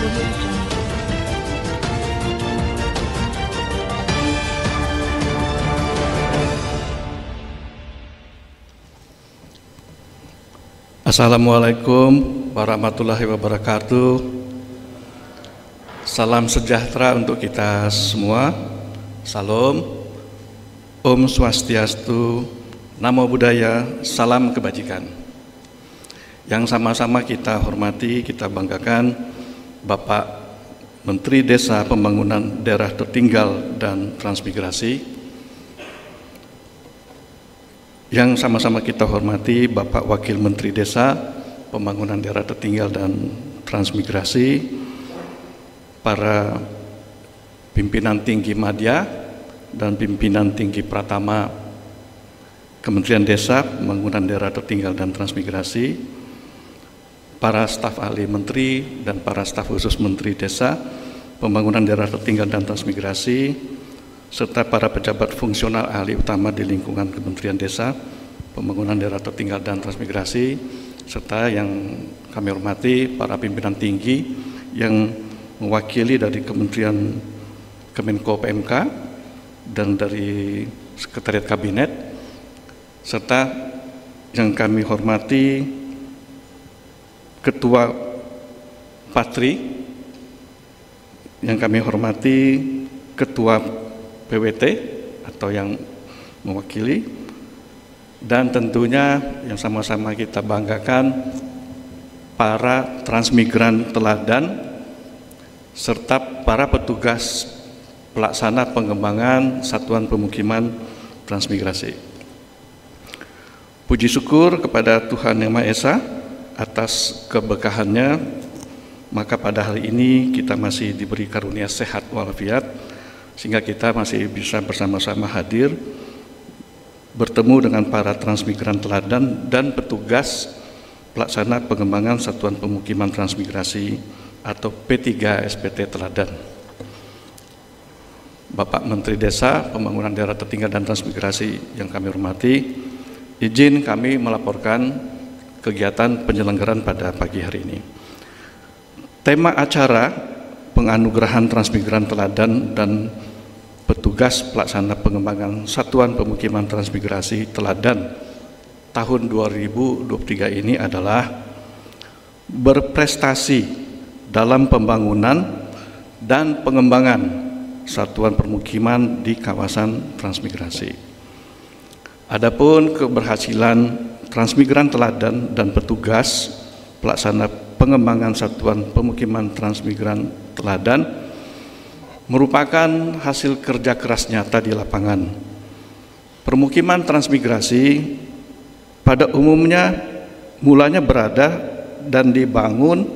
Audio Jungle. Assalamualaikum warahmatullahi wabarakatuh. Salam sejahtera untuk kita semua. Salam, Om Swastiastu, Namo Buddhaya, salam kebajikan. Yang sama-sama kita hormati, kita banggakan Bapak Menteri Desa Pembangunan Daerah Tertinggal dan Transmigrasi. Yang sama-sama kita hormati Bapak Wakil Menteri Desa Pembangunan Daerah Tertinggal dan Transmigrasi, para pimpinan tinggi Madya dan pimpinan tinggi Pratama Kementerian Desa Pembangunan Daerah Tertinggal dan Transmigrasi, para staf ahli menteri dan para staf khusus Menteri Desa Pembangunan Daerah Tertinggal dan Transmigrasi, serta para pejabat fungsional ahli utama di lingkungan Kementerian Desa Pembangunan Daerah Tertinggal dan Transmigrasi, serta yang kami hormati para pimpinan tinggi yang mewakili dari Kementerian Kemenko PMK dan dari Sekretariat Kabinet, serta yang kami hormati Ketua Patri, yang kami hormati Ketua PWT atau yang mewakili, dan tentunya yang sama-sama kita banggakan para transmigran teladan serta para petugas pelaksana pengembangan Satuan Pemukiman Transmigrasi. Puji syukur kepada Tuhan Yang Maha Esa atas keberkahannya, maka pada hari ini kita masih diberi karunia sehat walafiat, sehingga kita masih bisa bersama-sama hadir bertemu dengan para transmigran teladan dan petugas pelaksana pengembangan Satuan Pemukiman Transmigrasi atau P3 SPT Teladan. Bapak Menteri Desa Pembangunan Daerah Tertinggal dan Transmigrasi yang kami hormati, izin kami melaporkan kegiatan penyelenggaraan pada pagi hari ini. Tema acara penganugerahan transmigran teladan dan petugas pelaksana pengembangan Satuan Pemukiman Transmigrasi Teladan tahun 2023 ini adalah berprestasi dalam pembangunan dan pengembangan satuan permukiman di kawasan transmigrasi. Adapun keberhasilan transmigran teladan dan petugas pelaksana pengembangan Satuan Pemukiman Transmigran Teladan merupakan hasil kerja keras nyata di lapangan. Permukiman transmigrasi pada umumnya mulanya berada dan dibangun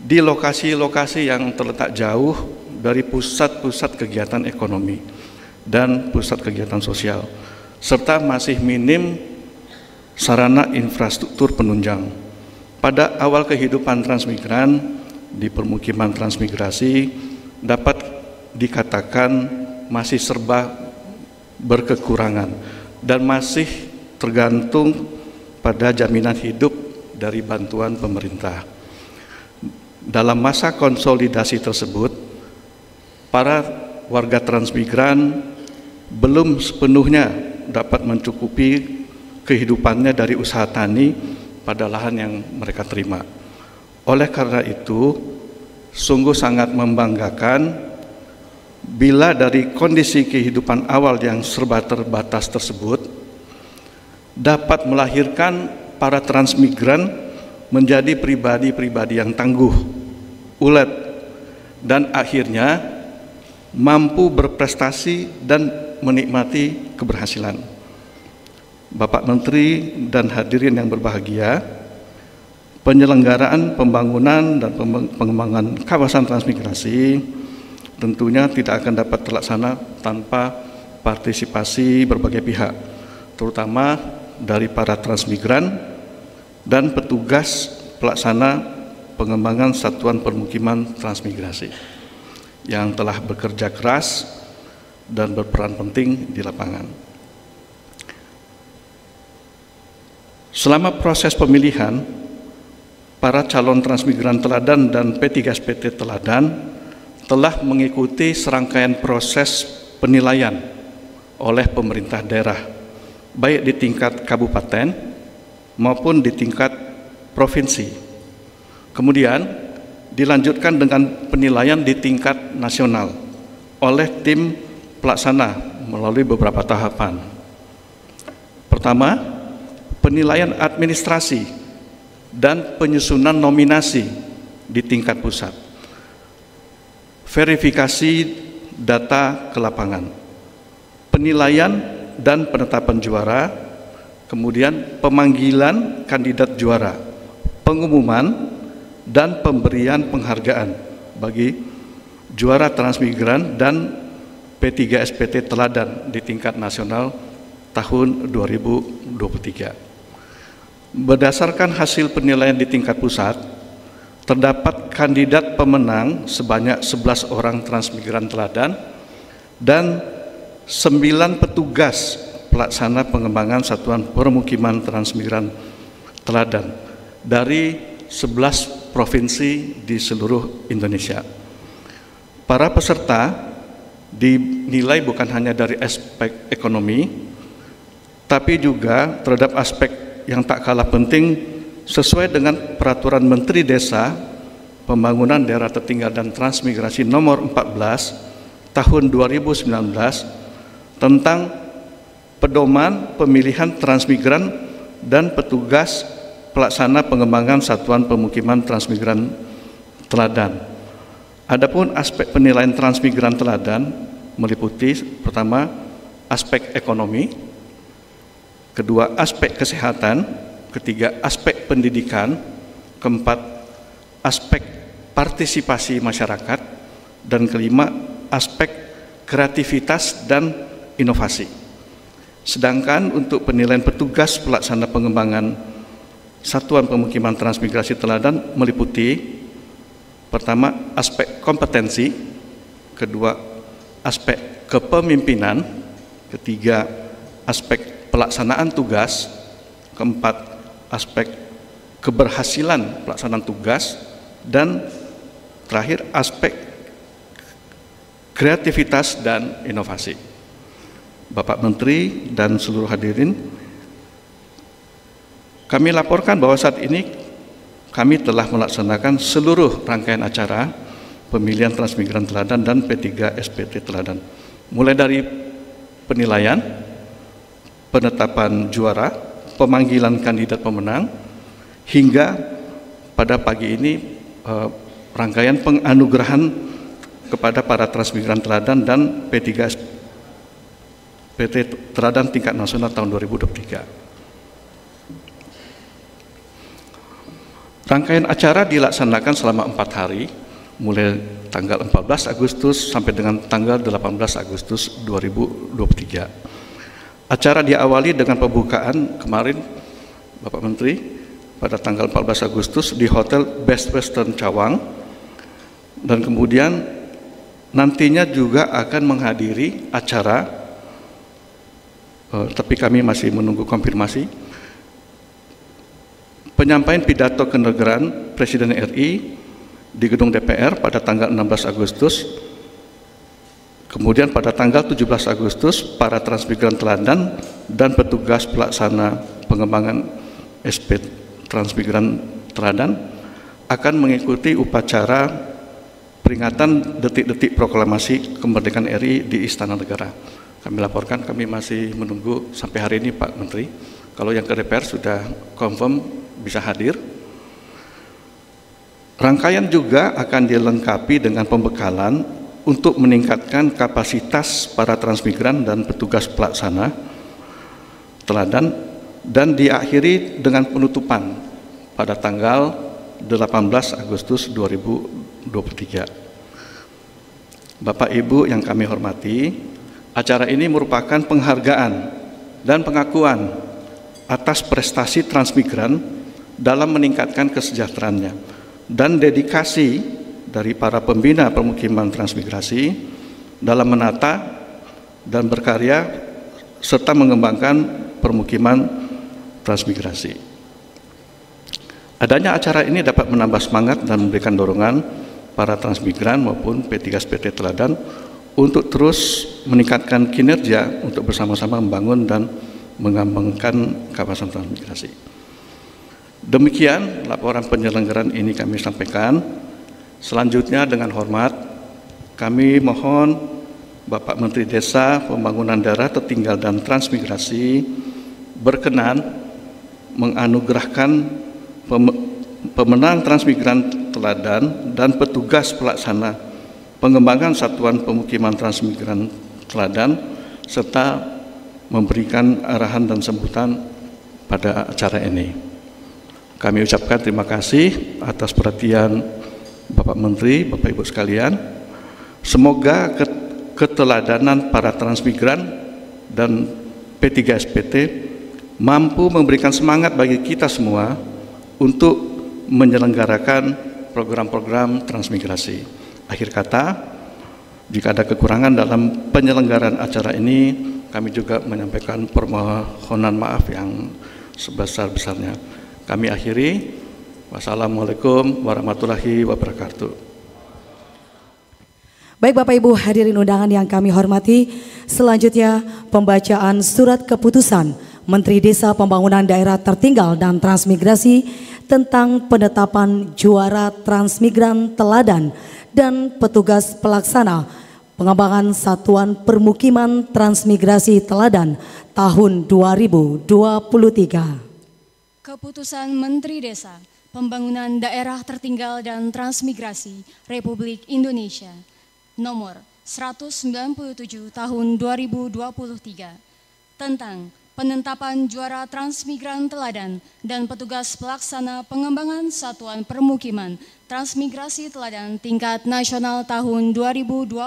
di lokasi-lokasi yang terletak jauh dari pusat-pusat kegiatan ekonomi dan pusat kegiatan sosial, serta masih minim sarana infrastruktur penunjang. Pada awal kehidupan transmigran di permukiman transmigrasi dapat dikatakan masih serba berkekurangan dan masih tergantung pada jaminan hidup dari bantuan pemerintah. Dalam masa konsolidasi tersebut, para warga transmigran belum sepenuhnya dapat mencukupi kehidupannya dari usaha tani pada lahan yang mereka terima. Oleh karena itu, sungguh sangat membanggakan bila dari kondisi kehidupan awal yang serba terbatas tersebut dapat melahirkan para transmigran menjadi pribadi-pribadi yang tangguh, ulet, dan akhirnya mampu berprestasi dan menikmati keberhasilan. Bapak Menteri dan hadirin yang berbahagia, penyelenggaraan pembangunan dan pengembangan kawasan transmigrasi tentunya tidak akan dapat terlaksana tanpa partisipasi berbagai pihak, terutama dari para transmigran dan petugas pelaksana pengembangan Satuan Permukiman Transmigrasi yang telah bekerja keras dan berperan penting di lapangan. Selama proses pemilihan, para calon transmigran teladan dan P3SPT teladan telah mengikuti serangkaian proses penilaian oleh pemerintah daerah, baik di tingkat kabupaten maupun di tingkat provinsi. Kemudian dilanjutkan dengan penilaian di tingkat nasional oleh tim pelaksana melalui beberapa tahapan. Pertama, penilaian administrasi dan penyusunan nominasi di tingkat pusat. Verifikasi data ke lapangan. Penilaian dan penetapan juara, kemudian pemanggilan kandidat juara, pengumuman dan pemberian penghargaan bagi juara transmigran dan P3SPT teladan di tingkat nasional tahun 2023. Berdasarkan hasil penilaian di tingkat pusat, terdapat kandidat pemenang sebanyak 11 orang transmigran teladan dan 9 petugas pelaksana pengembangan satuan permukiman transmigran teladan dari 11 provinsi di seluruh Indonesia. Para peserta dinilai bukan hanya dari aspek ekonomi, tapi juga terhadap aspek yang tak kalah penting sesuai dengan Peraturan Menteri Desa, Pembangunan Daerah Tertinggal dan Transmigrasi Nomor 14 Tahun 2019 tentang pedoman pemilihan transmigran dan petugas pelaksana pengembangan satuan pemukiman transmigran teladan. Adapun aspek penilaian transmigran teladan meliputi pertama aspek ekonomi, kedua aspek kesehatan, ketiga aspek pendidikan, keempat aspek partisipasi masyarakat, dan kelima aspek kreativitas dan inovasi. Sedangkan untuk penilaian petugas pelaksana pengembangan satuan pemukiman transmigrasi teladan meliputi pertama aspek kompetensi, kedua aspek kepemimpinan, ketiga aspek pelaksanaan tugas, keempat aspek keberhasilan pelaksanaan tugas, dan terakhir aspek kreativitas dan inovasi. Bapak Menteri dan seluruh hadirin, kami laporkan bahwa saat ini kami telah melaksanakan seluruh rangkaian acara pemilihan transmigran teladan dan P3SPT teladan, mulai dari penilaian, penetapan juara, pemanggilan kandidat pemenang, hingga pada pagi ini rangkaian penganugerahan kepada para transmigran teladan dan P3SPT teladan tingkat nasional tahun 2023. Rangkaian acara dilaksanakan selama 4 hari, mulai tanggal 14 Agustus sampai dengan tanggal 18 Agustus 2023. Acara diawali dengan pembukaan kemarin, Bapak Menteri, pada tanggal 14 Agustus di Hotel Best Western Cawang, dan kemudian nantinya juga akan menghadiri acara, tapi kami masih menunggu konfirmasi, penyampaian pidato kenegaraan Presiden RI di Gedung DPR pada tanggal 16 Agustus, kemudian pada tanggal 17 Agustus para transmigran teladan dan petugas pelaksana pengembangan SP transmigran teladan akan mengikuti upacara peringatan detik-detik proklamasi kemerdekaan RI di Istana Negara. Kami laporkan, kami masih menunggu sampai hari ini Pak Menteri. Kalau yang ke DPR sudah confirm bisa hadir. Rangkaian juga akan dilengkapi dengan pembekalan untuk meningkatkan kapasitas para transmigran dan petugas pelaksana teladan, dan diakhiri dengan penutupan pada tanggal 18 Agustus 2023. Bapak Ibu yang kami hormati, acara ini merupakan penghargaan dan pengakuan atas prestasi transmigran dalam meningkatkan kesejahteraannya dan dedikasi dari para pembina permukiman transmigrasi dalam menata dan berkarya serta mengembangkan permukiman transmigrasi. Adanya acara ini dapat menambah semangat dan memberikan dorongan para transmigran maupun P3SPT Teladan untuk terus meningkatkan kinerja untuk bersama-sama membangun dan mengembangkan kawasan transmigrasi. Demikian laporan penyelenggaraan ini kami sampaikan. Selanjutnya dengan hormat kami mohon Bapak Menteri Desa, Pembangunan Daerah Tertinggal dan Transmigrasi berkenan menganugerahkan pemenang transmigran teladan dan petugas pelaksana pengembangan satuan pemukiman transmigran teladan serta memberikan arahan dan sambutan pada acara ini. Kami ucapkan terima kasih atas perhatian Bapak Menteri, Bapak Ibu sekalian. Semoga keteladanan para transmigran dan P3SPT mampu memberikan semangat bagi kita semua untuk menyelenggarakan program-program transmigrasi. Akhir kata, jika ada kekurangan dalam penyelenggaraan acara ini, kami juga menyampaikan permohonan maaf yang sebesar-besarnya. Kami akhiri. Wassalamualaikum warahmatullahi wabarakatuh. Baik Bapak Ibu hadirin undangan yang kami hormati, selanjutnya pembacaan surat keputusan Menteri Desa Pembangunan Daerah Tertinggal dan Transmigrasi tentang penetapan juara transmigran teladan dan petugas pelaksana pengembangan satuan permukiman transmigrasi teladan tahun 2023. Keputusan Menteri Desa Pembangunan Daerah Tertinggal dan Transmigrasi Republik Indonesia nomor 197 tahun 2023 tentang penetapan juara transmigran teladan dan petugas pelaksana pengembangan satuan permukiman transmigrasi teladan tingkat nasional tahun 2023.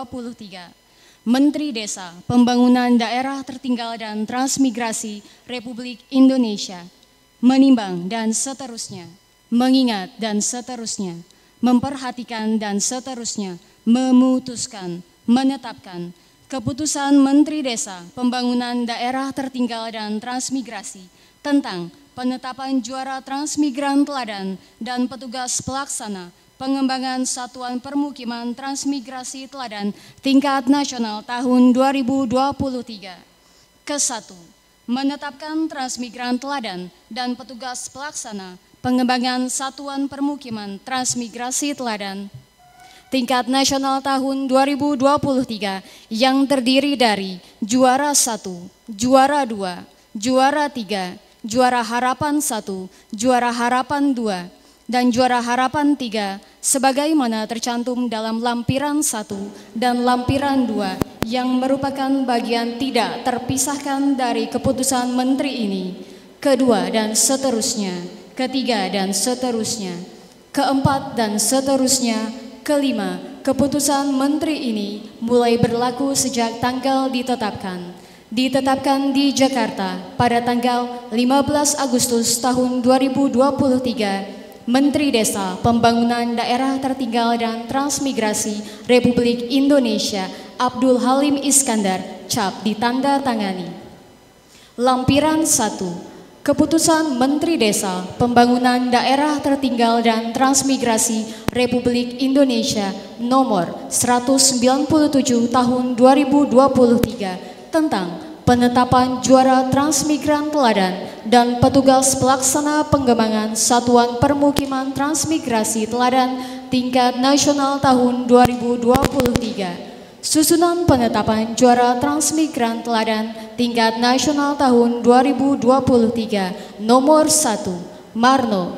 Menteri Desa Pembangunan Daerah Tertinggal dan Transmigrasi Republik Indonesia menimbang dan seterusnya, mengingat dan seterusnya, memperhatikan dan seterusnya, memutuskan, menetapkan Keputusan Menteri Desa Pembangunan Daerah Tertinggal dan Transmigrasi tentang penetapan juara transmigran teladan dan petugas pelaksana pengembangan satuan permukiman transmigrasi teladan tingkat nasional tahun 2023. Ke-1. Menetapkan transmigran teladan dan petugas pelaksana pengembangan satuan permukiman transmigrasi teladan tingkat nasional tahun 2023 yang terdiri dari juara 1, juara 2, juara 3, juara harapan 1, juara harapan 2, dan juara harapan 3 sebagaimana tercantum dalam lampiran 1 dan lampiran 2 yang merupakan bagian tidak terpisahkan dari keputusan Menteri ini, kedua dan seterusnya, ketiga dan seterusnya, keempat dan seterusnya. Kelima, keputusan Menteri ini mulai berlaku sejak tanggal ditetapkan. Ditetapkan di Jakarta pada tanggal 15 Agustus tahun 2023, Menteri Desa Pembangunan Daerah Tertinggal dan Transmigrasi Republik Indonesia Abdul Halim Iskandar cap ditandatangani. Lampiran 1. Keputusan Menteri Desa Pembangunan Daerah Tertinggal dan Transmigrasi Republik Indonesia nomor 197 tahun 2023 tentang penetapan juara transmigran teladan dan petugas pelaksana pengembangan satuan permukiman transmigrasi teladan tingkat nasional tahun 2023. Susunan penetapan juara transmigran teladan tingkat nasional tahun 2023 nomor 1 Marno,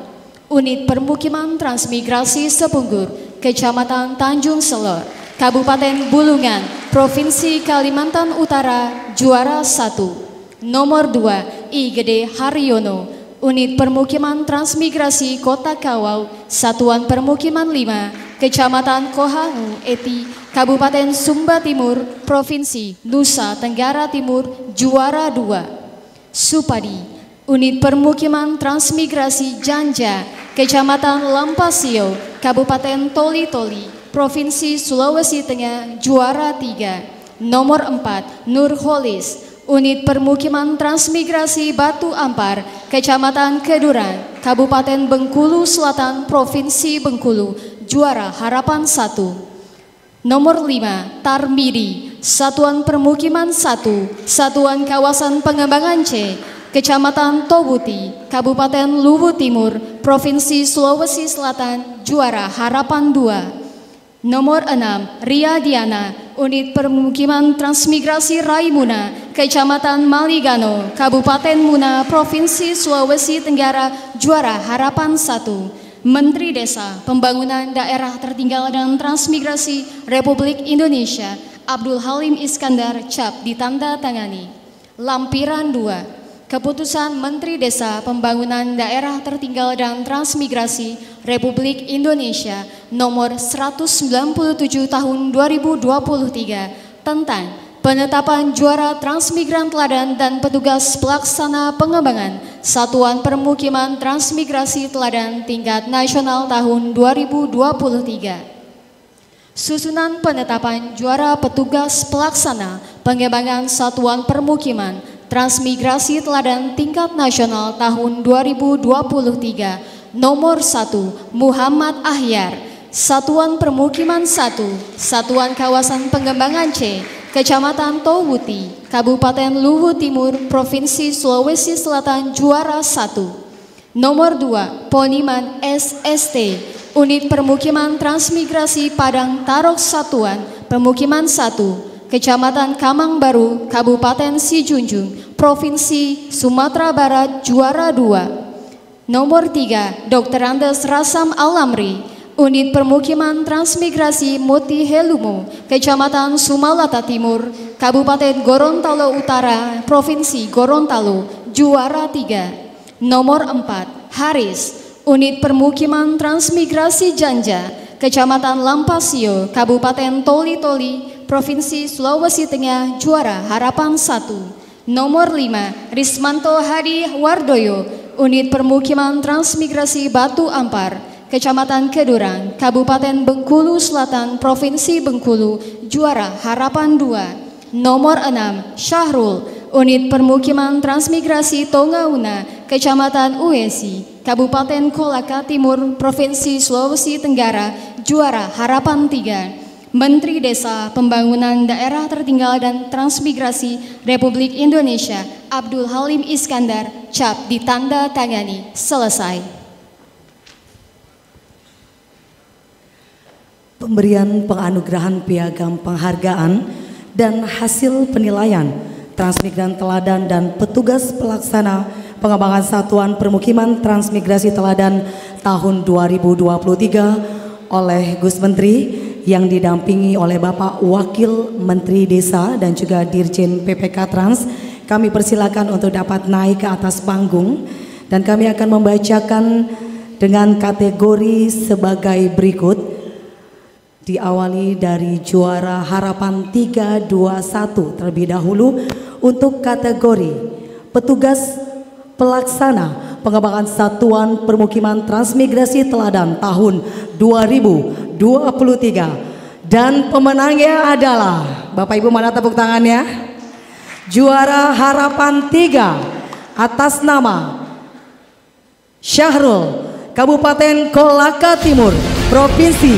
Unit Permukiman Transmigrasi Sepunggur, Kecamatan Tanjung Selor, Kabupaten Bulungan, Provinsi Kalimantan Utara, juara 1. Nomor 2 I Gede Haryono, Unit Permukiman Transmigrasi Kota Kawau, Satuan Permukiman 5, Kecamatan Kohangu Eti, Kabupaten Sumba Timur, Provinsi Nusa Tenggara Timur, juara 2. Supadi, Unit Permukiman Transmigrasi Janja, Kecamatan Lampasio, Kabupaten Toli-Toli, Provinsi Sulawesi Tengah, juara 3. Nomor 4 Nurholis, Unit Permukiman Transmigrasi Batu Ampar, Kecamatan Keduran, Kabupaten Bengkulu Selatan, Provinsi Bengkulu, juara harapan 1. Nomor 5, Tarmidi, Satuan Permukiman 1, Satuan Kawasan Pengembangan C, Kecamatan Tobuti, Kabupaten Luwu Timur, Provinsi Sulawesi Selatan, juara harapan 2. Nomor 6, Ria Diana, Unit Permukiman Transmigrasi Raimuna, Kecamatan Maligano, Kabupaten Muna, Provinsi Sulawesi Tenggara, juara harapan 1. Menteri Desa, Pembangunan Daerah Tertinggal dan Transmigrasi Republik Indonesia, Abdul Halim Iskandar, cap ditanda tangani. Lampiran 2. Keputusan Menteri Desa Pembangunan Daerah Tertinggal dan Transmigrasi Republik Indonesia nomor 197 tahun 2023 tentang penetapan juara transmigran teladan dan petugas pelaksana pengembangan Satuan Permukiman Transmigrasi Teladan tingkat nasional tahun 2023. Susunan penetapan juara petugas pelaksana pengembangan Satuan Permukiman Transmigrasi Teladan tingkat nasional tahun 2023. Nomor 1, Muhammad Ahyar, Satuan Permukiman 1, Satuan Kawasan Pengembangan C, Kecamatan Tobuti, Kabupaten Luwu Timur, Provinsi Sulawesi Selatan, juara 1. Nomor 2, Poniman SST, Unit Permukiman Transmigrasi Padang Tarok Satuan Permukiman 1, Kecamatan Kamang Baru, Kabupaten Sijunjung, Provinsi Sumatera Barat, juara 2. Nomor 3, Dr. Andes Rasam Alamri, Unit Permukiman Transmigrasi Moti Helumo, Kecamatan Sumalata Timur, Kabupaten Gorontalo Utara, Provinsi Gorontalo, juara 3. Nomor 4, Haris, Unit Permukiman Transmigrasi Janja, Kecamatan Lampasio, Kabupaten Toli-Toli, Provinsi Sulawesi Tengah, juara harapan 1. Nomor 5, Rismanto Hadi Wardoyo, Unit Permukiman Transmigrasi Batu Ampar, Kecamatan Kedurang, Kabupaten Bengkulu Selatan, Provinsi Bengkulu, juara harapan 2. Nomor 6, Syahrul, Unit Permukiman Transmigrasi Tongauna, Kecamatan Uesi, Kabupaten Kolaka Timur, Provinsi Sulawesi Tenggara, juara harapan 3. Menteri Desa Pembangunan Daerah Tertinggal dan Transmigrasi Republik Indonesia, Abdul Halim Iskandar, cap ditanda tangani. Selesai. Pemberian penganugerahan piagam penghargaan dan hasil penilaian transmigran teladan dan petugas pelaksana pengembangan Satuan Permukiman Transmigrasi Teladan tahun 2023 oleh Gus Menteri yang didampingi oleh Bapak Wakil Menteri Desa dan juga Dirjen PPK Trans. Kami persilakan untuk dapat naik ke atas panggung dan kami akan membacakan dengan kategori sebagai berikut. Diawali dari juara harapan 321 terlebih dahulu untuk kategori petugas pelaksana pengembangan Satuan Permukiman Transmigrasi Teladan tahun 2023 dan pemenangnya adalah Bapak Ibu, mana tepuk tangannya? Juara harapan 3 atas nama Syahrul, Kabupaten Kolaka Timur, Provinsi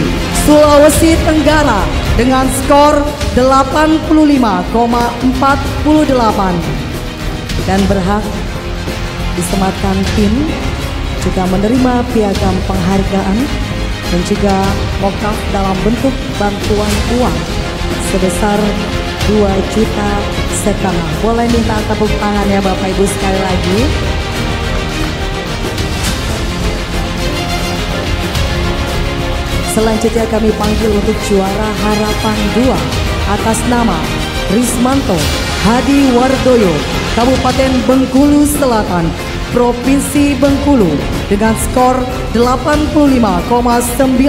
Sulawesi Tenggara dengan skor 85,48 dan berhak disematkan PIN, juga menerima piagam penghargaan dan juga mokaf dalam bentuk bantuan uang sebesar 2,5 juta. Boleh minta tepuk tangan ya Bapak Ibu sekali lagi. Selanjutnya kami panggil untuk juara harapan 2 atas nama Rismanto Hadi Wardoyo, Kabupaten Bengkulu Selatan, Provinsi Bengkulu dengan skor 85,95.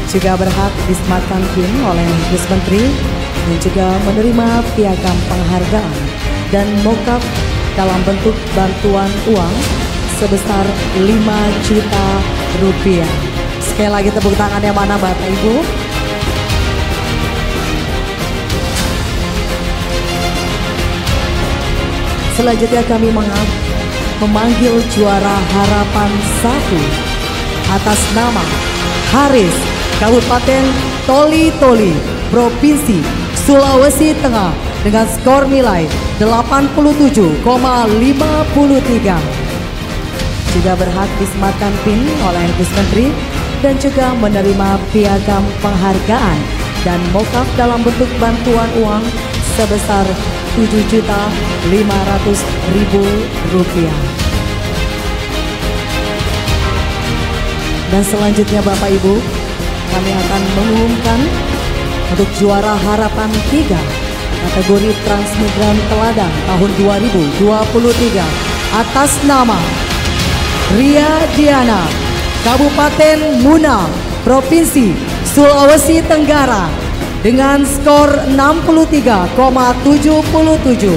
Juga berhak disematkan PIN oleh Gus Menteri dan juga menerima piagam penghargaan dan mokaf dalam bentuk bantuan uang sebesar 5 juta rupiah. Sekali lagi tepuk tangannya mana Bapak Ibu? Selanjutnya kami memanggil juara harapan 1 atas nama Haris, Kabupaten Toli-Toli, Provinsi Sulawesi Tengah dengan skor nilai 87,53. Juga berhak disematkan PIN oleh Gus Menteri dan juga menerima piagam penghargaan dan mokaf dalam bentuk bantuan uang sebesar Rp7.500.000. Dan selanjutnya Bapak Ibu, kami akan mengumumkan untuk juara harapan 3 kategori Transmigran Teladan tahun 2023 atas nama Ria Diana, Kabupaten Muna, Provinsi Sulawesi Tenggara dengan skor 63,77.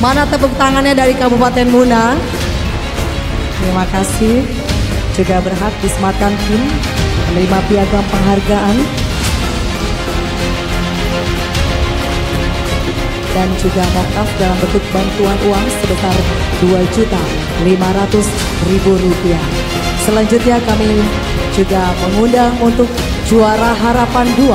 Mana tepuk tangannya dari Kabupaten Muna? Terima kasih. Juga berhak disematkan PIN, menerima piagam penghargaan dan juga mokaf dalam bentuk bantuan uang sebesar Rp2.500.000. Selanjutnya kami juga mengundang untuk juara harapan 2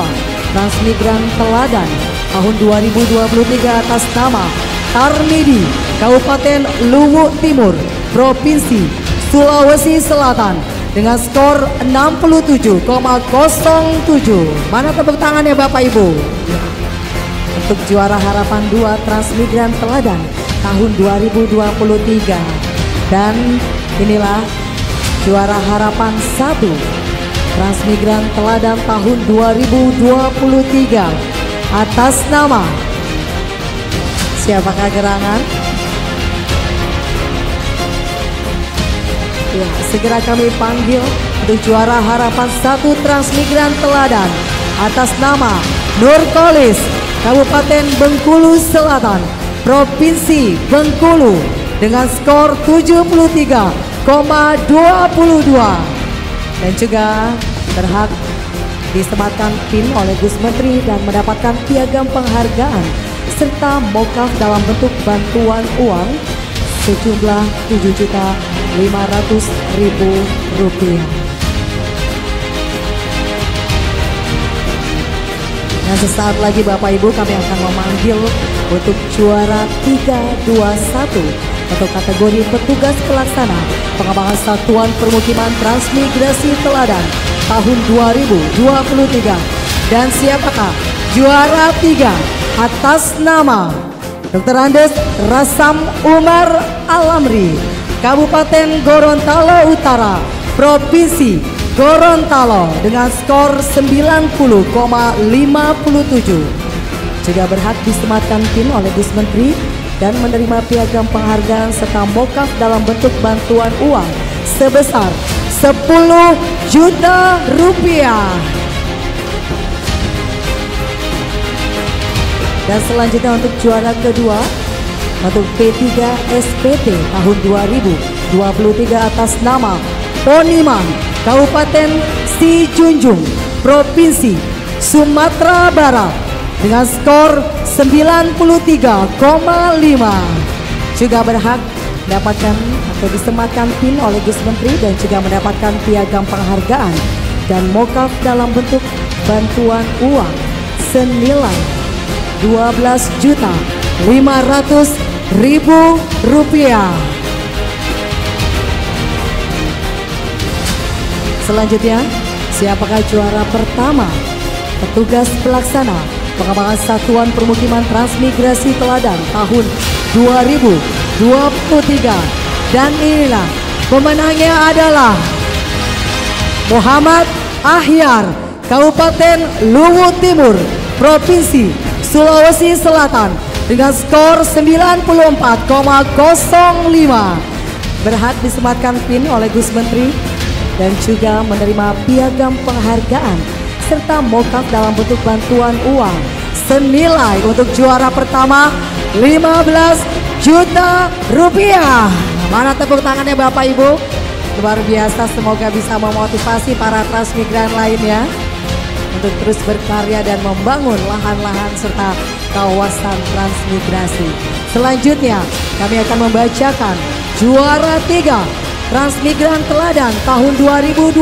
Transmigran Teladan tahun 2023 atas nama Tarmidi, Kabupaten Luwu Timur, Provinsi Sulawesi Selatan dengan skor 67,07. Mana tepuk tangannya Bapak Ibu? Untuk juara harapan 2 Transmigran Teladan tahun 2023. Dan inilah juara harapan 1 Transmigran Teladan tahun 2023 atas nama siapakah gerangan? Ya, segera kami panggil untuk juara harapan 1 Transmigran Teladan atas nama Nurkolis, Kabupaten Bengkulu Selatan, Provinsi Bengkulu dengan skor 73,22 dan juga berhak disematkan PIN oleh Gus Menteri dan mendapatkan piagam penghargaan serta mokaf dalam bentuk bantuan uang sejumlah Rp7.500.000. Dan sesaat lagi Bapak Ibu kami akan memanggil untuk juara 321 untuk kategori petugas pelaksana pengembangan Satuan Permukiman Transmigrasi Teladan tahun 2023. Dan siapakah juara 3 atas nama Dr. Andes Rasam Umar Alamri, Kabupaten Gorontalo Utara, Provinsi Gorontalo dengan skor 90,57. Juga berhak disematkan PIN oleh Gus Menteri dan menerima piagam penghargaan serta mokaf dalam bentuk bantuan uang sebesar Rp10 juta. Dan selanjutnya untuk juara kedua untuk P3 SPT tahun 2023 atas nama Poniman, Kabupaten Sijunjung, Provinsi Sumatera Barat dengan skor 93,5. Juga berhak mendapatkan atau disematkan PIN oleh Gus Menteri dan juga mendapatkan piagam penghargaan dan mokaf dalam bentuk bantuan uang senilai Rp12.500.000. Selanjutnya, siapakah juara pertama? Petugas pelaksana pengembangan Satuan Permukiman Transmigrasi Teladan tahun 2023. Dan inilah pemenangnya adalah Muhammad Ahyar, Kabupaten Luwu Timur, Provinsi Sulawesi Selatan dengan skor 94,05. Berhak disematkan PIN oleh Gus Menteri dan juga menerima piagam penghargaan serta mokaf dalam bentuk bantuan uang senilai untuk juara pertama Rp15 juta. Mana tepuk tangannya Bapak Ibu? Luar biasa, semoga bisa memotivasi para transmigran lainnya untuk terus berkarya dan membangun lahan-lahan serta kawasan transmigrasi. Selanjutnya kami akan membacakan juara 3 Transmigran Teladan tahun 2023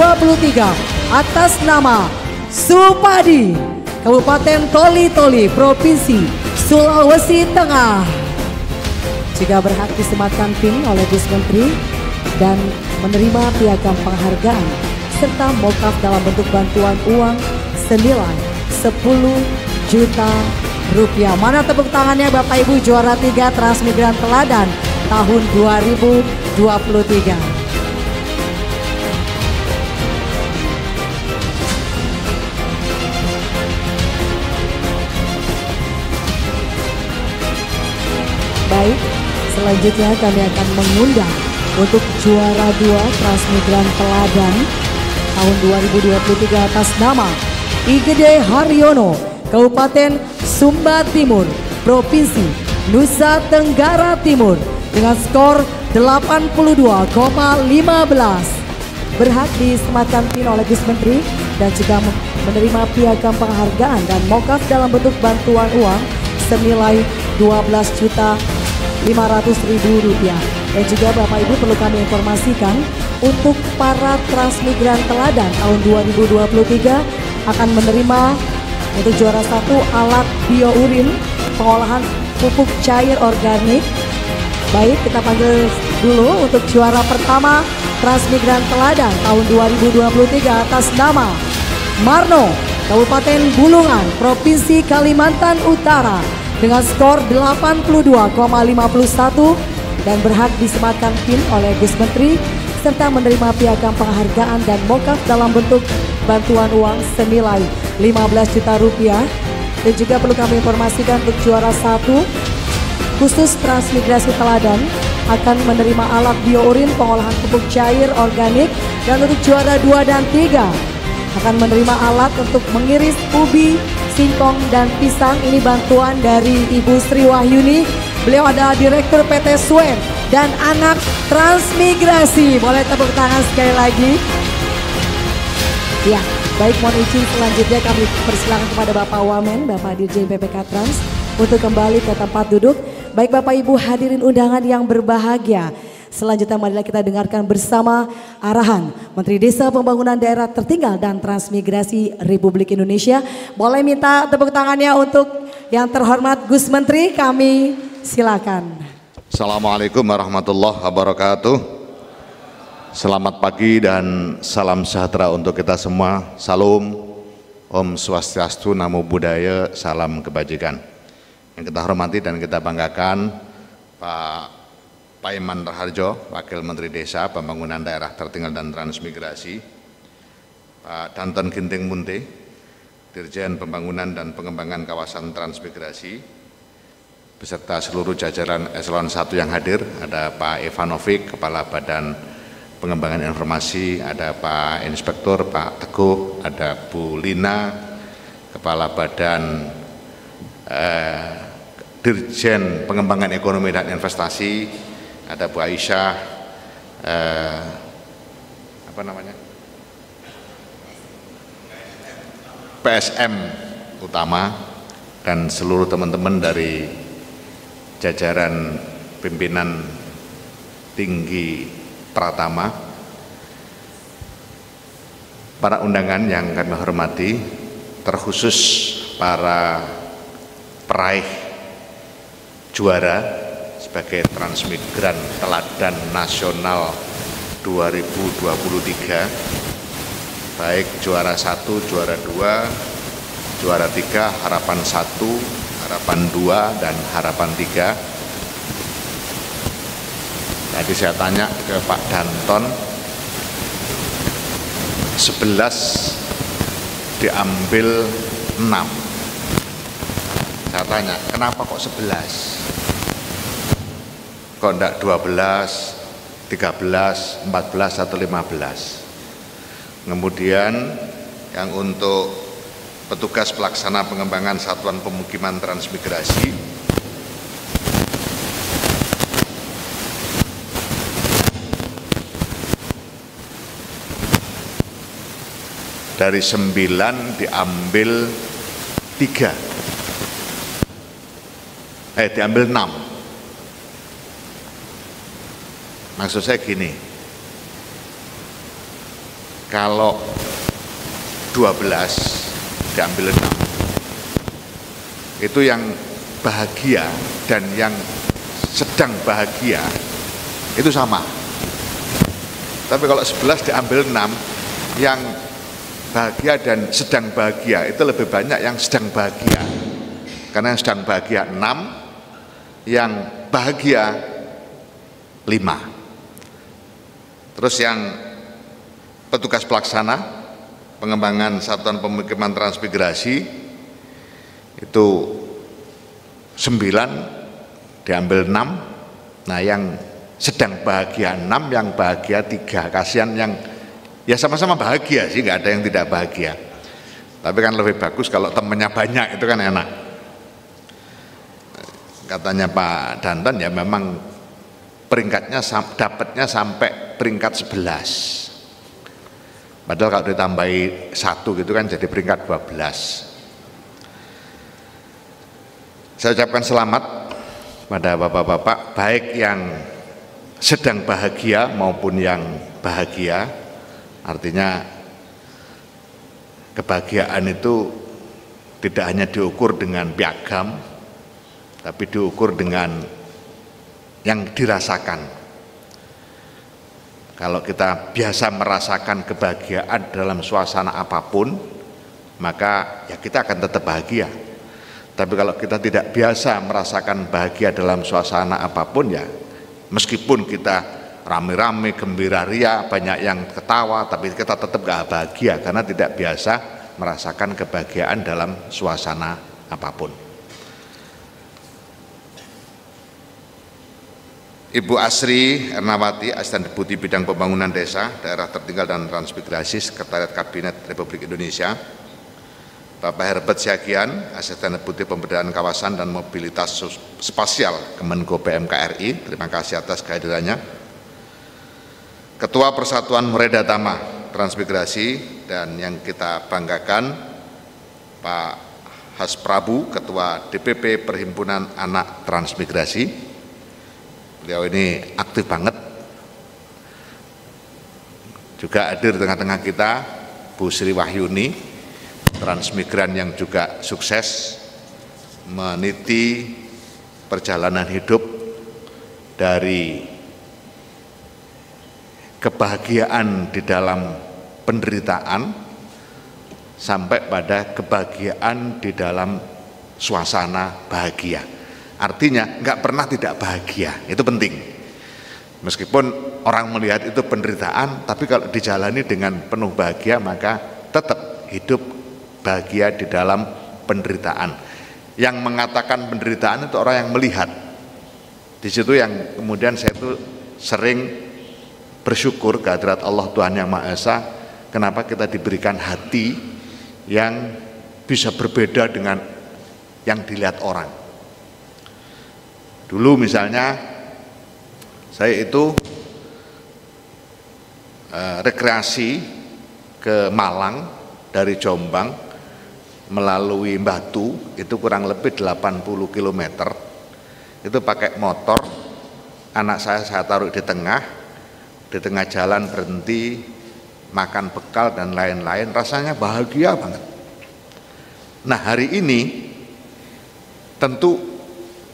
atas nama Supadi, Kabupaten Toli-Toli, Provinsi Sulawesi Tengah. Juga berhak disematkan PIN oleh Gus Menteri dan menerima piagam penghargaan serta mokaf dalam bentuk bantuan uang senilai 10 juta rupiah. Mana tepuk tangannya Bapak Ibu juara 3 Transmigran Teladan tahun 2023. Baik, selanjutnya kami akan mengundang untuk juara 2 Transmigran Teladan tahun 2023 atas nama Igede Haryono, Kabupaten Sumba Timur, Provinsi Nusa Tenggara Timur dengan skor 82,15. Berhak disematkan PIN oleh Gus Menteri dan juga menerima piagam penghargaan dan mokaf dalam bentuk bantuan uang senilai 12.500.000 rupiah. Dan juga Bapak Ibu perlu kami informasikan untuk para Transmigran Teladan tahun 2023 akan menerima untuk juara 1 alat biourin pengolahan pupuk cair organik. Baik, kita panggil dulu untuk juara pertama Transmigran Teladan tahun 2023 atas nama Marno, Kabupaten Bulungan, Provinsi Kalimantan Utara dengan skor 82,51 dan berhak disematkan PIN oleh Gus Menteri serta menerima piagam penghargaan dan mokaf dalam bentuk bantuan uang senilai 15 juta rupiah. Dan juga perlu kami informasikan untuk juara 1 khusus Transmigrasi Teladan akan menerima alat biourin pengolahan pupuk cair organik, dan untuk juara 2 dan 3 akan menerima alat untuk mengiris ubi, singkong dan pisang. Ini bantuan dari Ibu Sri Wahyuni. Beliau adalah Direktur PT Suen dan anak Transmigrasi. Boleh tepuk tangan sekali lagi. Ya, baik, mohon izin selanjutnya kami persilakan kepada Bapak Wamen, Bapak Dirjen PPK Trans untuk kembali ke tempat duduk. Baik Bapak Ibu hadirin undangan yang berbahagia, selanjutnya marilah kita dengarkan bersama arahan Menteri Desa Pembangunan Daerah Tertinggal dan Transmigrasi Republik Indonesia. Boleh minta tepuk tangannya untuk yang terhormat Gus Menteri, kami silakan. Assalamualaikum warahmatullahi wabarakatuh. Selamat pagi dan salam sejahtera untuk kita semua. Salam, Om Swastiastu, Namo Buddhaya, salam kebajikan. Yang kita hormati dan kita banggakan Pak Paiman Raharjo, Wakil Menteri Desa Pembangunan Daerah Tertinggal dan Transmigrasi, Pak Danton Ginting Munte, Dirjen Pembangunan dan Pengembangan Kawasan Transmigrasi, beserta seluruh jajaran eselon 1 yang hadir. Ada Pak Ivanovic, Kepala Badan Pengembangan Informasi, ada Pak Inspektur, Pak Teguh, ada Bu Lina, Kepala Badan Dirjen Pengembangan Ekonomi dan Investasi, ada Bu Aisyah, PSM utama, dan seluruh teman-teman dari jajaran pimpinan tinggi Pratama, para undangan yang kami hormati, terkhusus para peraih juara sebagai Transmigran Teladan Nasional 2023, baik juara 1, juara 2, juara 3, harapan 1, harapan 2, dan harapan 3. Tadi saya tanya ke Pak Danton, 11 diambil 6. Saya tanya, kenapa kok 11? Kok enggak 12, 13, 14, atau 15? Kemudian yang untuk petugas pelaksana pengembangan satuan pemukiman transmigrasi, dari 9 diambil 3, diambil 6. Maksud saya gini, kalau 12 diambil 6, itu yang bahagia dan yang sedang bahagia itu sama. Tapi kalau 11 diambil 6, yang bahagia dan sedang bahagia itu lebih banyak yang sedang bahagia. Karena yang sedang bahagia 6, yang bahagia 5. Terus yang petugas pelaksana pengembangan satuan pemukiman transmigrasi itu 9 diambil 6. Nah yang sedang bahagia 6, yang bahagia 3. Kasihan yang ya sama-sama bahagia sih, nggak ada yang tidak bahagia. Tapi kan lebih bagus kalau temennya banyak, itu kan enak. Katanya Pak Danton ya memang peringkatnya dapatnya sampai peringkat 11. Padahal kalau ditambahi 1 gitu kan jadi peringkat 12. Saya ucapkan selamat pada bapak-bapak, baik yang sedang bahagia maupun yang bahagia. Artinya kebahagiaan itu tidak hanya diukur dengan piagam, tapi diukur dengan yang dirasakan. Kalau kita biasa merasakan kebahagiaan dalam suasana apapun, maka ya kita akan tetap bahagia. Tapi kalau kita tidak biasa merasakan bahagia dalam suasana apapun, ya meskipun kita rame-rame, gembira ria, banyak yang ketawa, tapi kita tetap gak bahagia karena tidak biasa merasakan kebahagiaan dalam suasana apapun. Ibu Asri Ernawati, Asisten Deputi Bidang Pembangunan Desa, Daerah Tertinggal dan Transmigrasi, Sekretariat Kabinet Republik Indonesia. Bapak Herbert Siagian, Asisten Deputi Pemberdayaan Kawasan dan Mobilitas Spasial Kemenko PMK RI, terima kasih atas kehadirannya. Ketua Persatuan Muredatama Transmigrasi dan yang kita banggakan Pak Has Prabu, Ketua DPP Perhimpunan Anak Transmigrasi. Beliau ini aktif banget. Juga hadir di tengah-tengah kita Bu Sri Wahyuni, transmigran yang juga sukses meniti perjalanan hidup dari kebahagiaan di dalam penderitaan sampai pada kebahagiaan di dalam suasana bahagia. Artinya nggak pernah tidak bahagia, itu penting. Meskipun orang melihat itu penderitaan, tapi kalau dijalani dengan penuh bahagia maka tetap hidup bahagia di dalam penderitaan. Yang mengatakan penderitaan itu orang yang melihat. Di situ yang kemudian saya itu sering bersyukur kehadirat Allah Tuhan Yang Maha Esa, kenapa kita diberikan hati yang bisa berbeda dengan yang dilihat orang. Dulu misalnya saya itu rekreasi ke Malang dari Jombang melalui Batu, itu kurang lebih 80 km. Itu pakai motor, anak saya taruh di tengah jalan berhenti, makan bekal dan lain-lain, rasanya bahagia banget. Nah hari ini tentu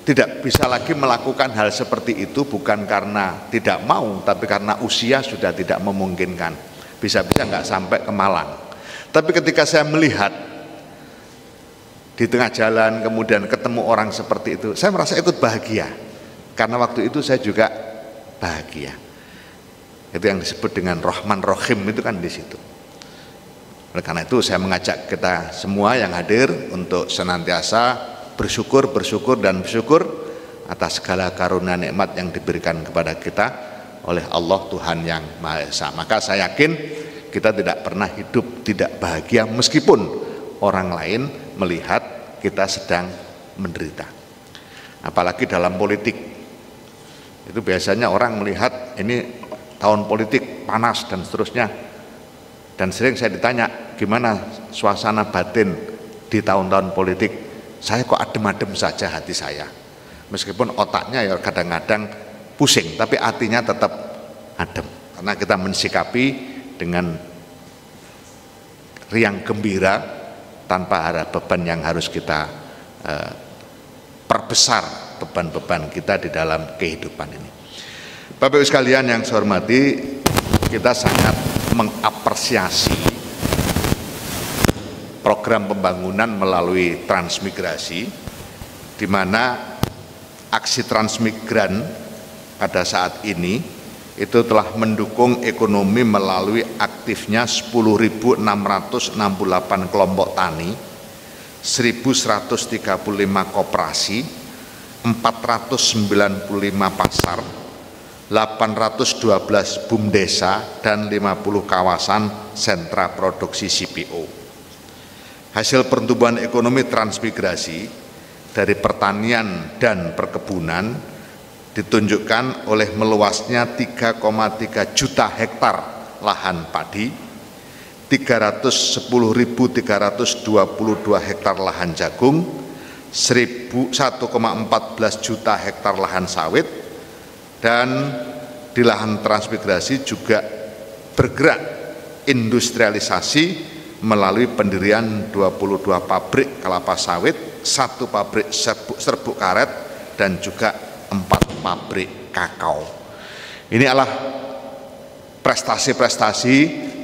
tidak bisa lagi melakukan hal seperti itu, bukan karena tidak mau, tapi karena usia sudah tidak memungkinkan. Bisa-bisa nggak sampai ke Malang. Tapi ketika saya melihat di tengah jalan kemudian ketemu orang seperti itu, saya merasa ikut bahagia. Karena waktu itu saya juga bahagia. Itu yang disebut dengan Rahman Rahim, itu kan di situ. Oleh karena itu saya mengajak kita semua yang hadir untuk senantiasa bersyukur atas segala karunia nikmat yang diberikan kepada kita oleh Allah Tuhan Yang Maha Esa. Maka saya yakin kita tidak pernah hidup tidak bahagia meskipun orang lain melihat kita sedang menderita. Apalagi dalam politik. Itu biasanya orang melihat ini tahun politik panas dan seterusnya. Dan sering saya ditanya, gimana suasana batin di tahun-tahun politik? Saya kok adem-adem saja hati saya. Meskipun otaknya ya kadang-kadang pusing, tapi hatinya tetap adem, karena kita mensikapi dengan riang gembira tanpa ada beban yang harus kita perbesar, beban-beban kita di dalam kehidupan ini. Bapak Ibu sekalian yang saya hormati, kita sangat mengapresiasi program pembangunan melalui transmigrasi, di mana aksi transmigran pada saat ini itu telah mendukung ekonomi melalui aktifnya 10.668 kelompok tani, 1.135 koperasi, 495 pasar, 812 bumdesa, dan 50 kawasan sentra produksi CPO. Hasil pertumbuhan ekonomi transmigrasi dari pertanian dan perkebunan ditunjukkan oleh meluasnya 3,3 juta hektar lahan padi, 310.322 hektar lahan jagung, 1,14 juta hektar lahan sawit, dan di lahan transmigrasi juga bergerak industrialisasi melalui pendirian 22 pabrik kelapa sawit, 1 pabrik serbuk karet, dan juga 4 pabrik kakao. Ini adalah prestasi-prestasi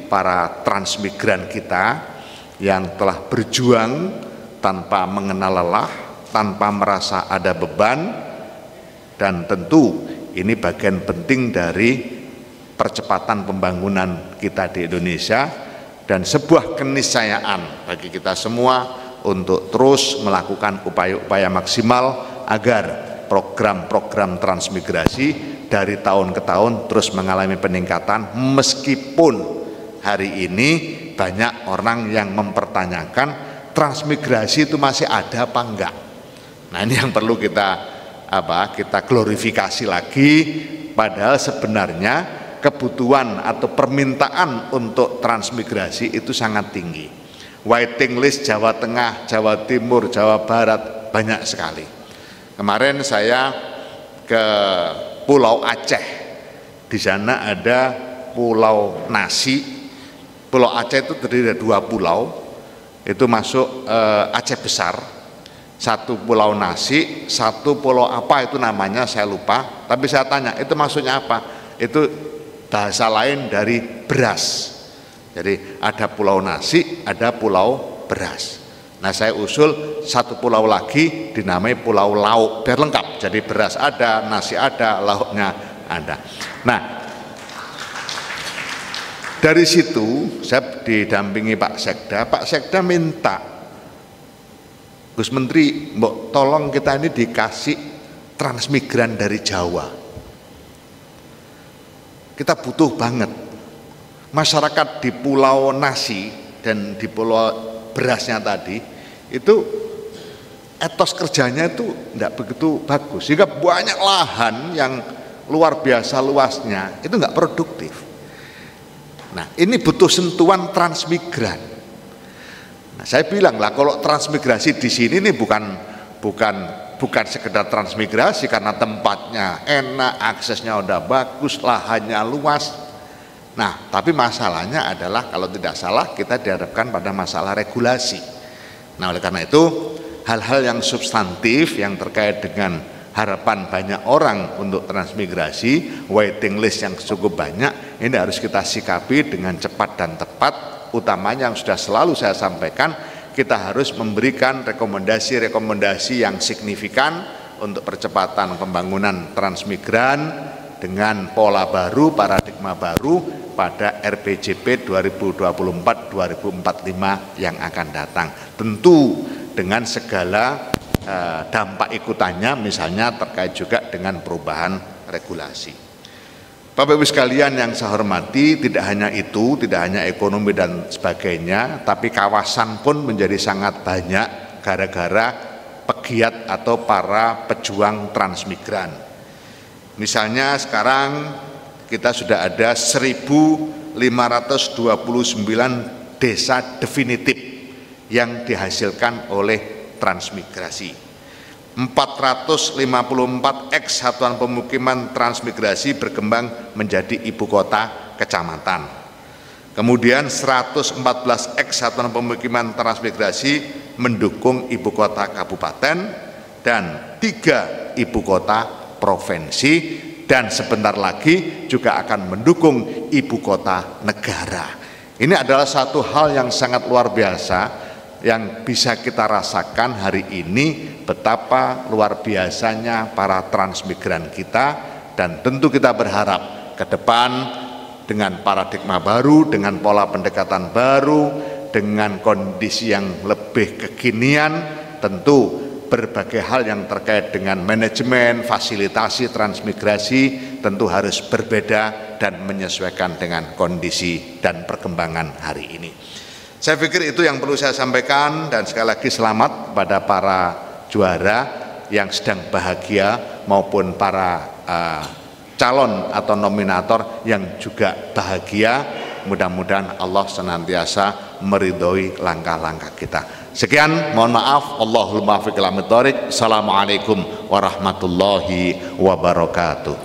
para transmigran kita yang telah berjuang tanpa mengenal lelah, tanpa merasa ada beban, dan tentu ini bagian penting dari percepatan pembangunan kita di Indonesia dan sebuah keniscayaan bagi kita semua untuk terus melakukan upaya-upaya maksimal agar program-program transmigrasi dari tahun ke tahun terus mengalami peningkatan, meskipun hari ini banyak orang yang mempertanyakan transmigrasi itu masih ada apa enggak. Nah, ini yang perlu kita glorifikasi lagi, padahal sebenarnya kebutuhan atau permintaan untuk transmigrasi itu sangat tinggi. Waiting list Jawa Tengah, Jawa Timur, Jawa Barat banyak sekali. Kemarin saya ke Pulau Aceh, di sana ada Pulau Nasi. Pulau Aceh itu terdiri dari 2 pulau, itu masuk Aceh Besar, 1 Pulau Nasi, 1 pulau apa itu namanya saya lupa, tapi saya tanya itu maksudnya apa, itu bahasa lain dari beras. Jadi ada Pulau Nasi, ada Pulau Beras. Nah, saya usul 1 pulau lagi dinamai Pulau Lauk, biar lengkap. Jadi beras ada, nasi ada, lauknya ada. Nah, dari situ saya didampingi Pak Sekda. Pak Sekda minta, Gus Menteri, mbok tolong kita ini dikasih transmigran dari Jawa. Kita butuh banget. Masyarakat di Pulau Nasi dan di Pulau Berasnya tadi itu etos kerjanya itu tidak begitu bagus, sehingga banyak lahan yang luar biasa luasnya itu nggak produktif. Nah, ini butuh sentuhan transmigran. Nah, saya bilang lah, kalau transmigrasi di sini nih bukan sekedar transmigrasi karena tempatnya enak, aksesnya udah bagus, lahannya luas. Nah, tapi masalahnya adalah kalau tidak salah kita dihadapkan pada masalah regulasi. Nah, oleh karena itu hal-hal yang substantif yang terkait dengan harapan banyak orang untuk transmigrasi, waiting list yang cukup banyak, ini harus kita sikapi dengan cepat dan tepat. Utamanya yang sudah selalu saya sampaikan, kita harus memberikan rekomendasi-rekomendasi yang signifikan untuk percepatan pembangunan transmigran dengan pola baru, paradigma baru pada RPJP 2024-2045 yang akan datang. Tentu dengan segala dampak ikutannya, misalnya terkait juga dengan perubahan regulasi. Bapak Ibu sekalian yang saya hormati, tidak hanya itu, tidak hanya ekonomi dan sebagainya, tapi kawasan pun menjadi sangat banyak gara-gara pegiat atau para pejuang transmigran. Misalnya sekarang kita sudah ada 1.529 desa definitif yang dihasilkan oleh transmigrasi. 454 ex satuan pemukiman transmigrasi berkembang menjadi ibu kota kecamatan. Kemudian 114 ex satuan pemukiman transmigrasi mendukung ibu kota kabupaten dan 3 ibu kota provinsi, dan sebentar lagi juga akan mendukung ibu kota negara. Ini adalah satu hal yang sangat luar biasa yang bisa kita rasakan hari ini, betapa luar biasanya para transmigran kita, dan tentu kita berharap ke depan dengan paradigma baru, dengan pola pendekatan baru, dengan kondisi yang lebih kekinian, tentu berbagai hal yang terkait dengan manajemen, fasilitasi transmigrasi tentu harus berbeda dan menyesuaikan dengan kondisi dan perkembangan hari ini. Saya pikir itu yang perlu saya sampaikan, dan sekali lagi selamat pada para juara yang sedang bahagia maupun para calon atau nominator yang juga bahagia. Mudah-mudahan Allah senantiasa meridhoi langkah-langkah kita. Sekian, mohon maaf. Allahul muwaffiq ila aqwamit thoriq. Assalamualaikum warahmatullahi wabarakatuh.